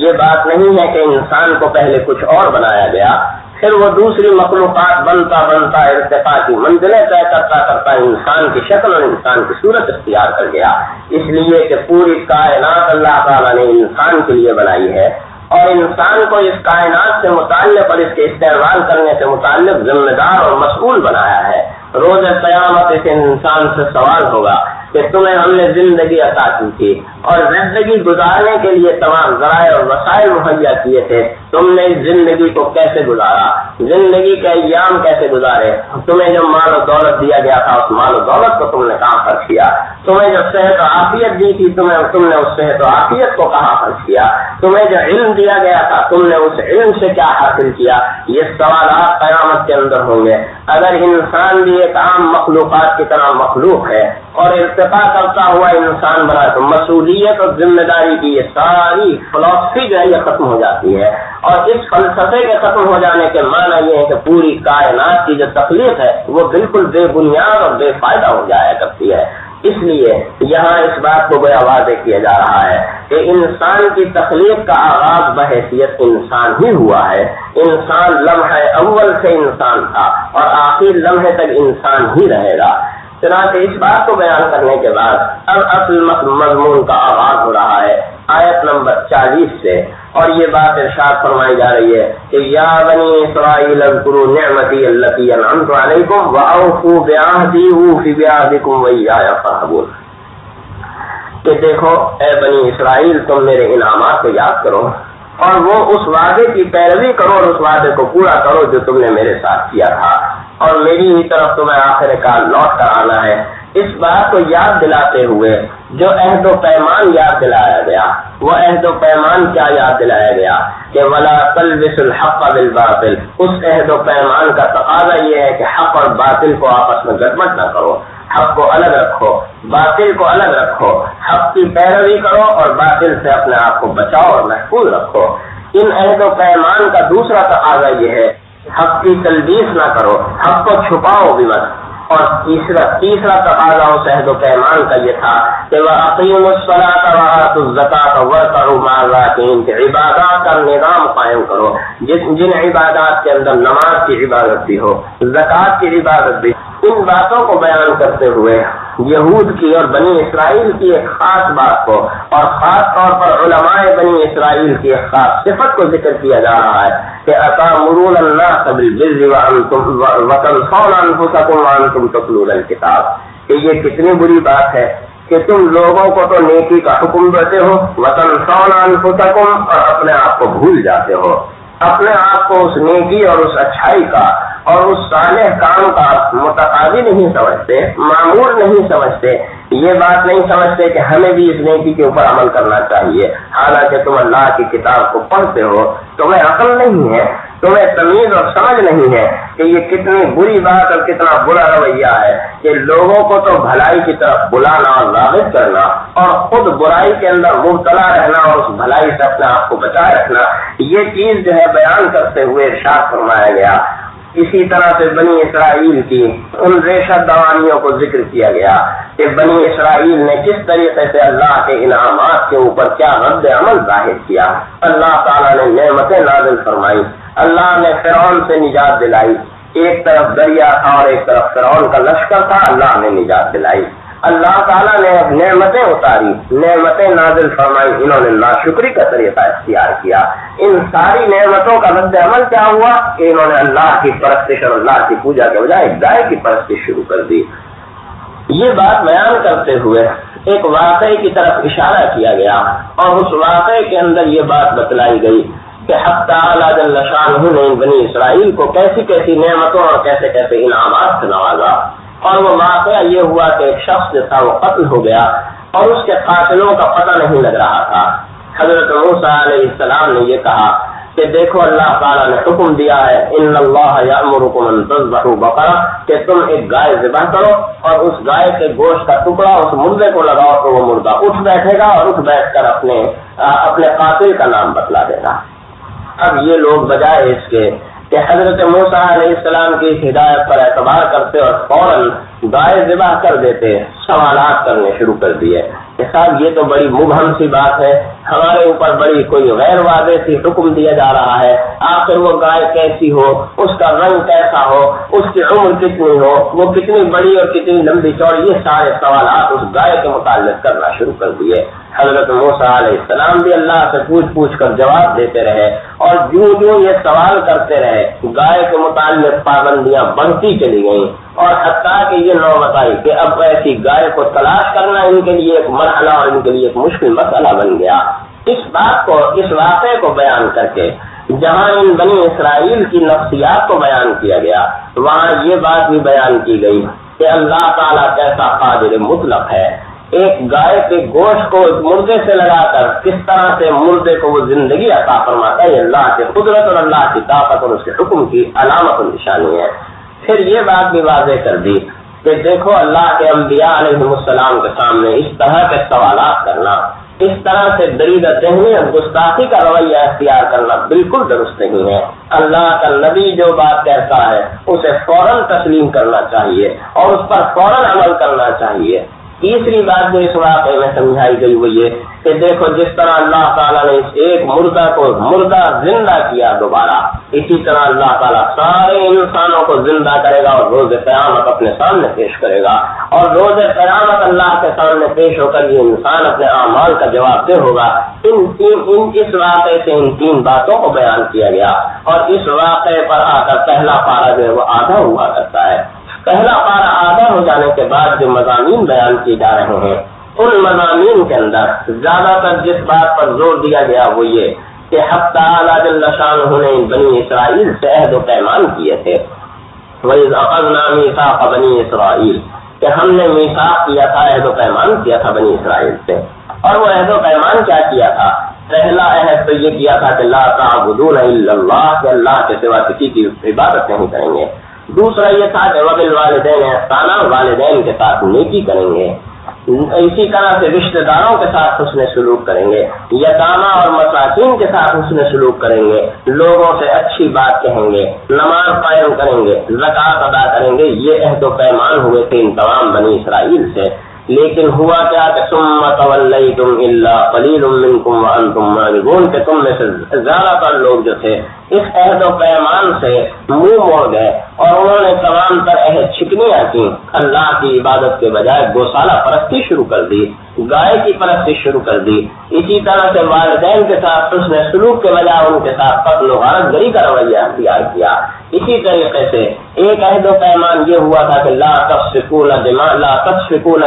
یہ بات نہیں ہے کہ انسان کو پہلے کچھ اور بنایا گیا، پھر وہ دوسری مخلوقات بنتا بنتا ارتقاء کی منزلیں طے کرتا کرتا انسان کی شکل اور انسان کی صورت اختیار کر گیا۔ اس لیے کہ پوری کائنات اللہ تعالیٰ نے انسان کے لیے بنائی ہے، اور انسان کو اس کائنات سے متعلق اور اس کے استعمال کرنے سے متعلق ذمہ دار اور مسئول بنایا ہے۔ روز قیامت اس انسان سے سوال ہوگا کہ تمہیں ہم نے زندگی عطا کی تھی اور زندگی گزارنے کے لیے تمام ذرائع اور وسائل مہیا کیے تھے، تم نے اس زندگی کو کیسے گزارا، زندگی کے ایام کیسے گزارے، تمہیں جو مال و دولت دیا گیا تھا اس مال و دولت کو تم نے کہاں خرچ کیا، تمہیں جو صحت و عافیت دی تھی تم نے اس صحت و عافیت کو کہاں خرچ کیا، تمہیں جو علم دیا گیا تھا تم نے اس علم سے کیا حاصل کیا۔ یہ سوالات قیامت کے اندر ہوں گے۔ اگر انسان بھی ایک عام مخلوقات کی طرح مخلوق ہے اور ارتقا کرتا ہوا انسان بنا تو مسئولیت اور ذمہ داری کی یہ ساری فلسفی جو ہے یہ ختم ہو جاتی ہے، اور اس فلسفے کے ختم ہو جانے کے معنی یہ ہے کہ پوری کائنات کی جو تخلیق ہے وہ بالکل بے بنیاد اور بے فائدہ ہو جایا کرتی ہے۔ اس لیے یہاں اس بات کو بڑا واضح کیا جا رہا ہے کہ انسان کی تخلیق کا آغاز بحیثیت انسان ہی ہوا ہے۔ انسان لمحہ اول سے انسان تھا اور آخر لمحے تک انسان ہی رہے گا۔ چنانچہ اس بات کو بیان کرنے کے بعد اب اصل مضمون کا آغاز ہو رہا ہے آیت نمبر 40 سے، اور یہ بات ارشاد فرمائی جا رہی ہے کہ یا بنی اسرائیل اذکروا نعمتی التی انعمت علیکم واوفوا بعہدی اوف بعہدکم وایایا فارہبون، کہ دیکھو اے بنی اسرائیل تم میرے انعامات کو یاد کرو اور وہ اس وعدے کی پیروی کرو اور اس وعدے کو پورا کرو جو تم نے میرے ساتھ کیا تھا، اور میری ہی طرف تمہیں آخر کار لوٹ کر آنا ہے۔ اس بات کو یاد دلاتے ہوئے جو عہد و پیمان یاد دلایا گیا، وہ عہد و پیمان کیا یاد دلایا گیا کہ وَلَا تَلْبِسُوا الْحَقَّ بِالْبَاطِلِ، اس عہد و پیمان کا تقاضا یہ ہے کہ حق اور باطل کو آپس میں گڑبڑ نہ کرو، حق کو الگ رکھو، باطل کو الگ رکھو، حق کی پیروی کرو اور باطل سے اپنے آپ کو بچاؤ اور محفوظ رکھو۔ ان عہد و پیمان کا دوسرا تقاضا یہ ہے حق کی تلبیس نہ کرو، حق کو چھپاؤ بھی مت، اور تیسرا تقاضا اس عہد و پیمان کا یہ تھا کہ وَأَقِیمُوا الصَّلَاةَ وَآتُوا الزَّکَاةَ وَارْكَعُوا مَعَ الرَّاکعِینَ، کہ عبادات کا نظام قائم کرو، جن عبادات کے اندر نماز کی عبادت بھی ہو، زکوٰۃ کی عبادت بھی۔ ان باتوں کو بیان کرتے ہوئے یہود کی اور بنی اسرائیل کی ایک خاص بات کو اور خاص طور پر علماء بنی اسرائیل کی ایک خاص صفت کو ذکر کیا جا رہا ہے کہ أَتَأْمُرُونَ النَّاسَ بِالْبِرِّ وَتَنْسَوْنَ أَنفُسَكُمْ وَأَنْتُمْ تَتْلُونَ الْكِتَابَ، کہ یہ کتنی بری بات ہے کہ تم لوگوں کو تو نیکی کا حکم دیتے ہو، وَتَنْسَوْنَ أَنفُسَكُمْ، اور اپنے آپ کو بھول جاتے ہو، اپنے آپ کو اس نیکی اور اس اچھائی کا اور اس صالح کام کا متقاضی نہیں سمجھتے، معمول نہیں سمجھتے، یہ بات نہیں سمجھتے کہ ہمیں بھی اس نیکی کے اوپر عمل کرنا چاہیے، حالانکہ تم اللہ کی کتاب کو پڑھتے ہو، تمہیں عقل نہیں ہے، تمہیں تمیز اور سمجھ نہیں ہے کہ یہ کتنی بری بات اور کتنا برا رویہ ہے کہ لوگوں کو تو بھلائی کی طرف بلانا اور راغب کرنا اور خود برائی کے اندر مبتلا رہنا اور اس بھلائی سے اپنے آپ کو بچائے رکھنا، یہ چیز جو ہے بیان کرتے ہوئے ارشاد فرمایا گیا۔ اسی طرح سے بنی اسرائیل کی ان ریشہ دوانیوں کو ذکر کیا گیا کہ بنی اسرائیل نے کس طریقے سے اللہ کے انعامات کے اوپر کیا رد عمل ظاہر کیا۔ اللہ تعالیٰ نے نعمتیں نازل فرمائی، اللہ نے فرعون سے نجات دلائی، ایک طرف دریا تھا اور ایک طرف فرعون کا لشکر تھا، اللہ نے نجات دلائی۔ اللہ تعالیٰ نے نعمتیں اتاری، نعمتیں نازل فرمائی، انہوں نے ناشکری کا طریقہ اختیار کیا۔ ان ساری نعمتوں کا رد عمل کیا ہوا کہ انہوں نے اللہ کی پرستش اور اللہ کی پوجا کے بجائے گائے کی پرستش شروع کر دی۔ یہ بات بیان کرتے ہوئے ایک واقعے کی طرف اشارہ کیا گیا اور اس واقعے کے اندر یہ بات بتلائی گئی کہ حق تعالیٰ جل شانہ نے بنی اسرائیل کو کیسی کیسی نعمتوں اور کیسے کیسے انعامات سے نوازا، اور وہ واقعہ یہ ہوا کہ ایک شخص جو تھا وہ قتل ہو گیا اور اس کے قاتلوں کا پتہ نہیں لگ رہا تھا۔ حضرت موسیٰ علیہ السلام نے یہ کہا کہ دیکھو اللہ تعالیٰ نے حکم دیا ہے ان اللہ یأمرکم ان تذبحوا بقرہ، کہ تم ایک گائے ذبح کرو اور اس گائے کے گوشت کا ٹکڑا اس مردے کو لگاؤ تو وہ مردہ اٹھ بیٹھے گا اور اٹھ بیٹھ کر اپنے قاتل کا نام بتلا دے گا۔ اب یہ لوگ بجائے اس کے کہ حضرت موسیٰ علیہ السلام کی ہدایت پر اعتبار کرتے اور فوراً گائے ذبح کر دیتے، سوالات کرنے شروع کر دیے کہ صاحب یہ تو بڑی مبہم سی بات ہے، ہمارے اوپر بڑی کوئی غیر واضح سی حکم دیا جا رہا ہے، آخر وہ گائے کیسی ہو، اس کا رنگ کیسا ہو، اس کی عمر کتنی ہو، وہ کتنی بڑی اور کتنی لمبی چوڑی، یہ سارے سوالات اس گائے کے متعلق کرنا شروع کر دیے۔ حضرت موسیٰ علیہ السلام بھی اللہ سے پوچھ کر جواب دیتے رہے، اور جو یہ سوال کرتے رہے گائے کے متعلق پابندیاں بڑھتی چلی گئیں، اور حتیٰ کہ یہ نوبت آئی کہ اب ایسی گائے کو تلاش کرنا ان کے لیے ایک مرحلہ اور ان کے لیے ایک مشکل مسئلہ بن گیا۔ اس واقعے کو بیان کر کے جہاں ان بنی اسرائیل کی نفسیات کو بیان کیا گیا، وہاں یہ بات بھی بیان کی گئی کہ اللہ تعالیٰ کیسا قادر مطلق ہے، ایک گائے کے گوشت کو مردے سے لگا کر کس طرح سے مردے کو وہ زندگی عطا فرماتا ہے، یہ اللہ کی قدرت اور اللہ کی طاقت اور اس کے حکم کی علامت و نشانی ہے۔ پھر یہ بات بھی واضح کر دی کہ دیکھو اللہ کے انبیاء علیہ السلام کے سامنے اس طرح کے سوالات کرنا، اس طرح سے دریدہ ذہنی اور گستاخی کا رویہ اختیار کرنا بالکل درست نہیں ہے۔ اللہ کا نبی جو بات کہتا ہے اسے فوراً تسلیم کرنا چاہیے اور اس پر فوراً عمل کرنا چاہیے۔ تیسری بات جو اس واقعے میں سمجھائی گئی وہ یہ کہ دیکھو جس طرح اللہ تعالیٰ نے اس ایک مردہ کو مردہ زندہ کیا دوبارہ، اسی طرح اللہ تعالیٰ سارے انسانوں کو زندہ کرے گا اور روز قیامت اپنے سامنے پیش کرے گا، اور روز قیامت اللہ کے سامنے پیش ہو کر یہ انسان اپنے اعمال کا جواب دہ ہوگا۔ اس واقعے سے ان تین باتوں کو بیان کیا گیا، اور اس واقعے پر آ کر پہلا پارہ جو ہے وہ آدھا ہوا کرتا ہے۔ پہلا پارہ آدھا ہو جانے کے بعد جو مضامین بیان کیے جا رہے ہیں، ان مضامین کے اندر زیادہ تر جس بات پر زور دیا گیا وہ یہ کہ حق تعالیٰ جل شانہ نے بنی اسرائیل سے عہد و پیمان کیے تھے، وَإِذْ أَخَذْنَا مِيثَاقَ بَنِي إِسْرَائِيلَ، کہ ہم نے میثاق کیا تھا، عہد و پیمان کیا تھا بنی اسرائیل سے۔ اور وہ عہد و پیمان کیا کیا تھا؟ پہلا عہد تو یہ کیا تھا کہ لا تعبدون الا اللہ، کہ اللہ کے سوا کسی کی عبادت نہیں کریں گے۔ دوسرا یہ تھا کہ وبالوالدین احسانا، والدین کے ساتھ نیکی کریں گے، اسی طرح سے رشتہ داروں کے ساتھ حسن سلوک کریں گے، یتامى اور مساکین کے ساتھ حسن سلوک کریں گے، لوگوں سے اچھی بات کہیں گے، نماز قائم کریں گے، زکوٰۃ ادا کریں گے۔ یہ عہد و پیمان ہوئے تھے ان تمام بنی اسرائیل سے۔ لیکن ہوا کیا کہ ثم تولیتم الا قلیل منکم وانتم معرضون، کہ تم میں سے زیادہ تر لوگ جو تھے اس عہد و پیمان سے منہ موڑ گئے اور انہوں نے تمام تر عہد چھکنیاں کی، اللہ کی عبادت کے بجائے گوشالہ پرستی شروع کر دی، گائے کی پرستی شروع کر دی۔ اسی طرح سے والدین کے ساتھ حسن سلوک کے بجائے ان کے ساتھ قتل و غارت گری کا رویہ اختیار کیا۔ اسی طریقے سے ایک عہد و پیمان یہ ہوا تھا کہ لا تسفکون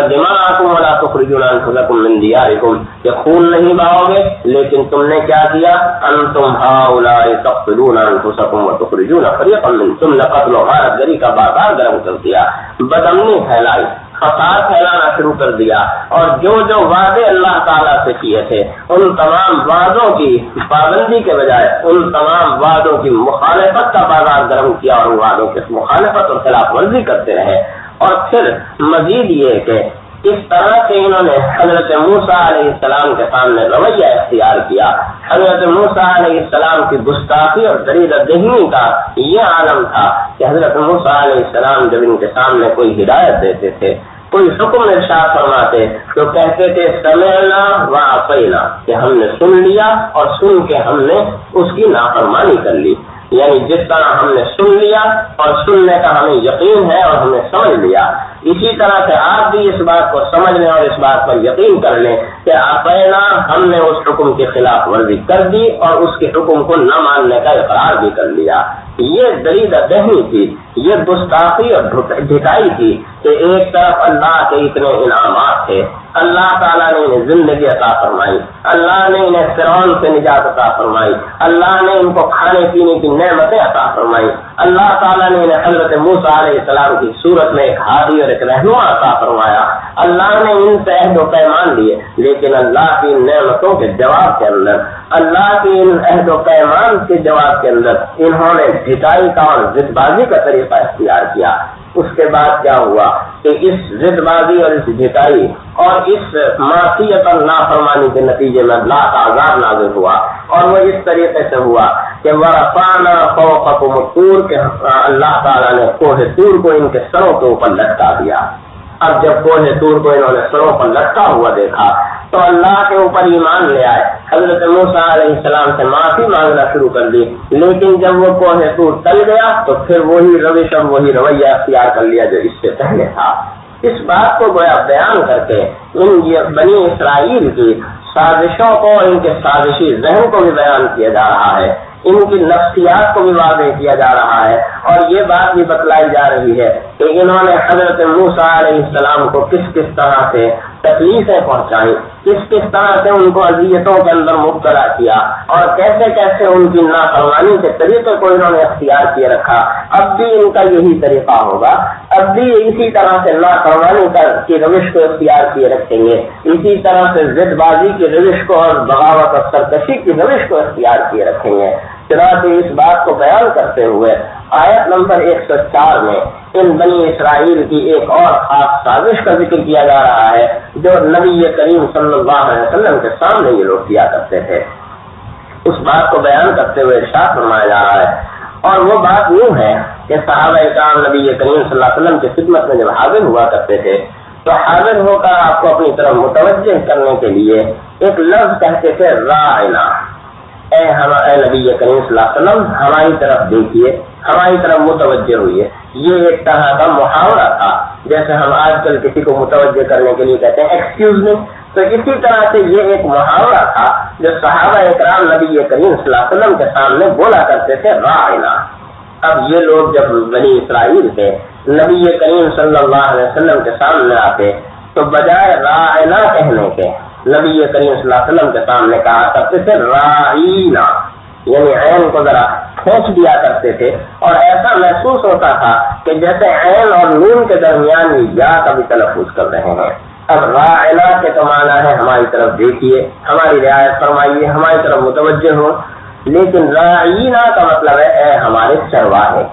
دماءکم ولا تخرجون انفسکم من دیارکم، کہ خون نہیں بہاؤ گے، لیکن تم نے کیا کیا؟ انتم ہؤلاء تقتلون انفسکم وتخرجون فریقا منکم، تم نے قتل و غارت گری کا بازار گرم کر دیا، بدامنی پھیلائی، فساد پھیلانا شروع کر دیا، اور جو وعدے اللہ تعالیٰ سے کیے تھے ان تمام وعدوں کی پابندی کے بجائے ان تمام وعدوں کی مخالفت کا بازار گرم کیا، اور وعدوں کی مخالفت اور خلاف ورزی کرتے رہے۔ اور پھر مزید یہ کہ اس طرح سے انہوں نے حضرت موسیٰ علیہ السلام کے سامنے رویہ اختیار کیا۔ حضرت موسیٰ علیہ السلام کی گستاخی اور دریدہ ذہنی کا یہ عالم تھا کہ حضرت موسیٰ علیہ السلام جب ان کے سامنے کوئی ہدایت دیتے تھے، کوئی حکم ارشاد فرماتے تو کہتے تھے سمعنا وعصینا، کہ ہم نے سن لیا اور سن کے ہم نے اس کی نافرمانی کر لی۔ یعنی جس طرح ہم نے سن لیا اور سننے کا ہمیں یقین ہے اور ہم نے سمجھ لیا، اسی طرح سے آپ بھی اس بات کو سمجھ لیں اور اس بات پر یقین کر لیں کہ اپینا، ہم نے اس حکم کی خلاف ورزی کر دی اور اس کے حکم کو نہ ماننے کا اقرار بھی کر لیا۔ یہ دریدہ ذہنی تھی، یہ گستاخی اور ڈھکائی تھی کہ ایک طرف اللہ کے اتنے انعامات تھے، اللہ تعالیٰ نے انہیں زندگی عطا فرمائی، اللہ نے انہیں فرعون سے نجات عطا فرمائی، اللہ نے ان کو کھانے پینے کی نعمتیں عطا فرمائی، اللہ تعالیٰ نے انہیں حضرت موسیٰ علیہ السلام کی صورت میں ایک ہادی اور ایک رہنما عطا فرمایا، اللہ نے ان سے عہد و پیمان لیے، لیکن اللہ کی ان نعمتوں کے جواب کے اندر، اللہ کی ان عہد و پیمان کے جواب کے اندر انہوں نے ڈھکائی کا اور ضد بازی کا طریقہ اختیار کیا۔ اس کے بعد کیا ہوا کہ اس ضد بازی اور اس ڈھکائی اور اس معصیت اور نافرمانی کے نتیجے میں اللہ کا عذاب نازل ہوا، اور وہ اس طریقے سے ہوا کہ ورفعنا فوقکم الطور، کہ اللہ تعالیٰ نے کوہ طور کو ان کے سروں کے اوپر لٹکا دیا۔ اب جب کوہ طور کو انہوں نے سروں پر لٹکا ہوا دیکھا تو اللہ کے اوپر ایمان لے آئے، حضرت موسیٰ علیہ السلام سے معافی مانگنا شروع کر دی، لیکن جب وہ کوہ طور ٹل گیا تو پھر وہی روش اور وہی رویہ اختیار کر لیا جو اس سے پہلے تھا۔ اس بات کو گویا بیان کر کے ان بنی اسرائیل کی سازشوں کو، ان کے سازشی ذہن کو بھی بیان کیا جا رہا ہے، ان کی نفسیات کو بھی واضح کیا جا رہا ہے، اور یہ بات بھی بتلائی جا رہی ہے کہ انہوں نے حضرت موسیٰ علیہ السلام کو کس کس طرح سے تکلیفیں پہنچائی، کس طرح سے ان کو اذیتوں کے اندر مبتلا کیا، اور کیسے کیسے ان کی نافرمانی کے طریقے کو انہوں نے اختیار کیے رکھا۔ اب بھی ان کا یہی طریقہ ہوگا، اب بھی اسی طرح سے نافرمانی کی روش کو اختیار کیے رکھیں گے، اسی طرح سے ضد بازی کی روش کو اور بغاوت اور سرکشی کی روش کو اختیار کیے رکھیں گے۔ چنانچہ اس بات کو بیان کرتے ہوئے آیت نمبر 104 میں ان بنی اسرائیل کی ایک اور خاص سازش کا ذکر کیا جا رہا ہے جو نبی کریم صلی اللہ علیہ وسلم کے سامنے یہ لوگ کیا کرتے تھے۔ اس بات کو بیان کرتے ہوئے ارشاد فرمایا جا رہا ہے، اور وہ بات یوں ہے کہ صحابہ کرام نبی کریم صلی اللہ علیہ وسلم کی خدمت میں جب حاضر ہوا کرتے تھے تو حاضر ہو کر آپ کو اپنی طرف متوجہ کرنے کے لیے ایک لفظ کہتے تھے، راعنا، اے نبی کریم صلی اللہ علیہ وسلم ہماری طرف دیکھیے، ہماری طرف متوجہ ہوئیے۔ یہ ایک طرح کا محاورہ تھا، جیسے ہم آج کل کسی کو متوجہ کرنے کے لیے کہتے ہیں ایکسکیوز می، تو اسی طرح سے یہ ایک محاورہ تھا جو صحابہ اکرام نبی کریم صلی اللہ علیہ وسلم کے سامنے بولا کرتے تھے، راعنا۔ اب یہ لوگ جب بنی اسرائیل سے نبی کریم صلی اللہ علیہ وسلم کے سامنے آتے تو بجائے راعنا کہنے کے نبی کریم صلی اللہ علیہ وسلم کے سامنے کہا کرتے تھے راعینا، یعنی عین کو ذرا کھینچ دیا کرتے تھے، اور ایسا محسوس ہوتا تھا کہ جیسے عین اور نون کے درمیان یا کا بھی تلفظ کر رہے ہیں۔ اب راعنا کے تو معنی ہے ہماری طرف دیکھیے، ہماری رعایت فرمائیے، ہماری طرف متوجہ ہو، لیکن راعینا کا مطلب ہے اے ہمارے چرواہے۔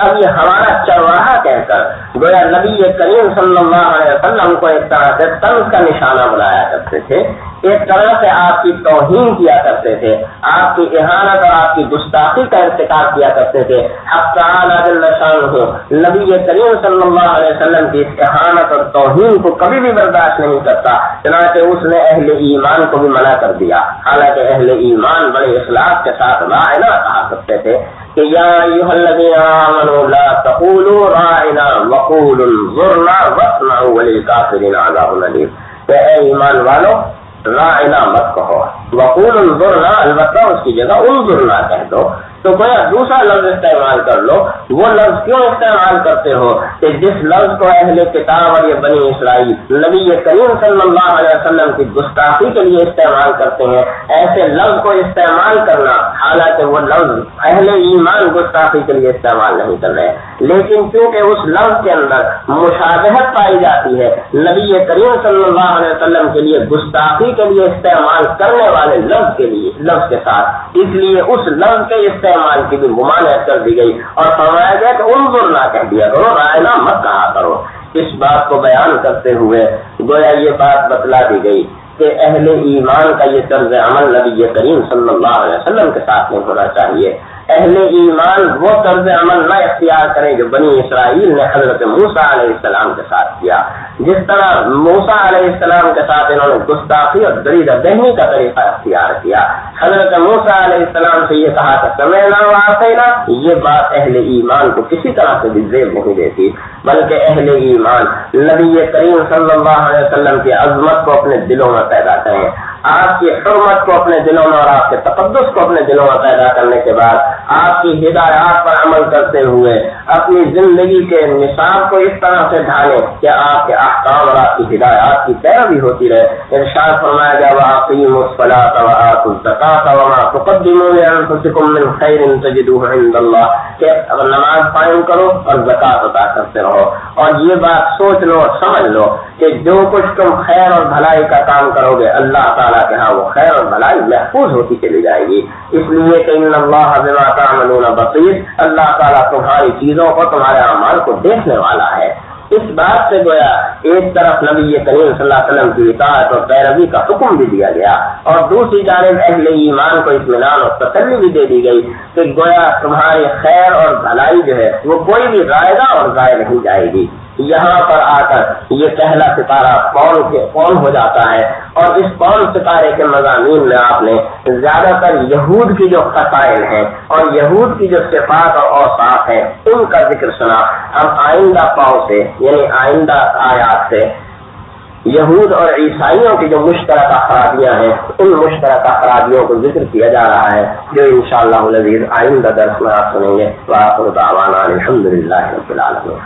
اب یہ ہمارا چرواہا کہہ کر گویا نبی کریم صلی اللہ علیہ وسلم کو ایک طرح سے طنز کا نشانہ بنایا کرتے تھے، ایک طرح سے آپ کی توہین کیا کرتے تھے، آپ کی اہانت اور آپ کی گستاخی کا ارتکاب کیا کرتے تھے۔ حق تعالی جل شانہ نبی کریم صلی اللہ علیہ وسلم کی اس اہانت اور توہین کو کبھی بھی برداشت نہیں کرتا، چنانچہ اس نے اہل ایمان کو بھی منع کر دیا، حالانکہ اہل ایمان بڑے اخلاص کے ساتھ راعنا کہا کرتے تھے کہ یا ایھا الذین آمنوا لا تقولوا راعنا وقولوا انظرنا واسمعوا وللکافرین عذاب الیم، کہ اے ایمان والو راعنا مت کہو، وقولوا انظرنا البتہ اس کی جگہ انظرنا کہہ دو، تو گویا دوسرا لفظ استعمال کر لو۔ وہ لفظ کیوں استعمال کرتے ہو کہ جس لفظ کو اہل کتاب اور یہ بنی اسرائیل نبی کریم صلی اللہ علیہ وسلم کی گستاخی کے لیے استعمال کرتے ہیں، ایسے لفظ کو استعمال کرنا، حالانکہ وہ لفظ اہل ایمان گستاخی کے لیے استعمال نہیں کر رہے، لیکن کیونکہ اس لفظ کے اندر مشابہت پائی جاتی ہے نبی کریم صلی اللہ علیہ وسلم کے لیے گستاخی کے لیے استعمال کرنے والے لفظ کے ساتھ، اس لیے اس لفظ کے استعمال کی بھی ممانعت کر دی گئی اور فرمایا گیا کہ انظر نہ کہہ دیا کرو، راعنا مت کہا کرو۔ اس بات کو بیان کرتے ہوئے گویا یہ بات بتلا دی گئی کہ اہل ایمان کا یہ طرز عمل نبی کریم صلی اللہ علیہ وسلم کے ساتھ نہیں ہونا چاہیے۔ اہل ایمان وہ طرز عمل نہ اختیار کریں جو بنی اسرائیل نے حضرت موسیٰ علیہ السلام کے ساتھ کیا، جس طرح موسیٰ علیہ السلام کے ساتھ انہوں نے گستاخی اور دریدہ دہنی کا طریقہ اختیار کیا۔ حضرت موسیٰ علیہ السلام سے یہ کہا کہ سمعنا وعصینا، یہ بات اہل ایمان کو کسی طرح سے بھی زیب نہیں دیتی، بلکہ اہل ایمان نبی کریم صلی اللہ علیہ وسلم کی عظمت کو اپنے دلوں میں پیدا کریں، آپ کی حرمت کو اپنے دلوں میں اور آپ کے تقدس کو اپنے دلوں میں پیدا کرنے کے بعد آپ کی ہدایات پر عمل کرتے ہوئے اپنی زندگی کے نصاب کو اس طرح سے ڈھالیں کہ آپ کے احکام اور آپ کی ہدایات کی پیروی ہوتی رہے۔ ارشاد فرمایا گیا وَأَقِیمُوا الصَّلَاةَ وَآتُوا الزَّکَاةَ وَمَا تُقَدِّمُوا لِأَنفُسِکُم مِّن خَیْرٍ تَجِدُوهُ عِندَ اللَّهِ، کہ نماز قائم کرو اور زکات ادا کرتے رہو، اور یہ بات سوچ لو اور سمجھ لو کہ جو کچھ تم خیر اور بھلائی کا کام کرو گے اللہ تعالیٰ کے ہاں وہ خیر اور بھلائی محفوظ ہوتی چلی جائے گی، اس لیے کہ ان اللہ بما تعملون بصیر، اللہ تعالیٰ تمہاری چیزوں کو، تمہارے اعمال کو دیکھنے والا ہے۔ اس بات سے گویا ایک طرف نبی کریم صلی اللہ علیہ وسلم کی اطاعت اور پیروی کا حکم بھی دیا گیا، اور دوسری جانب اہل ایمان کو اطمینان اور تسلی بھی دے دی گئی کہ گویا تمہاری خیر اور بھلائی جو ہے وہ کوئی بھی رائگاں اور ضائع نہیں جائے گی۔ یہاں پر آ کر یہ پہلا ستارہ کون ہو جاتا ہے، اور اس کون ستارے کے مضامین میں آپ نے زیادہ تر یہود کی جو خصائل ہیں اور یہود کی جو صفات اور اوصاف ہیں ان کا ذکر سنا۔ ہم آئندہ پاؤں سے یعنی آئندہ آیات سے یہود اور عیسائیوں کی جو مشترکہ خرابیاں ہیں ان مشترکہ خرابیوں کو ذکر کیا جا رہا ہے، جو انشاءاللہ العزیز آئندہ درس میں آپ سنیں گے۔ وآخر دعوانا الحمدللہ رب العالمین۔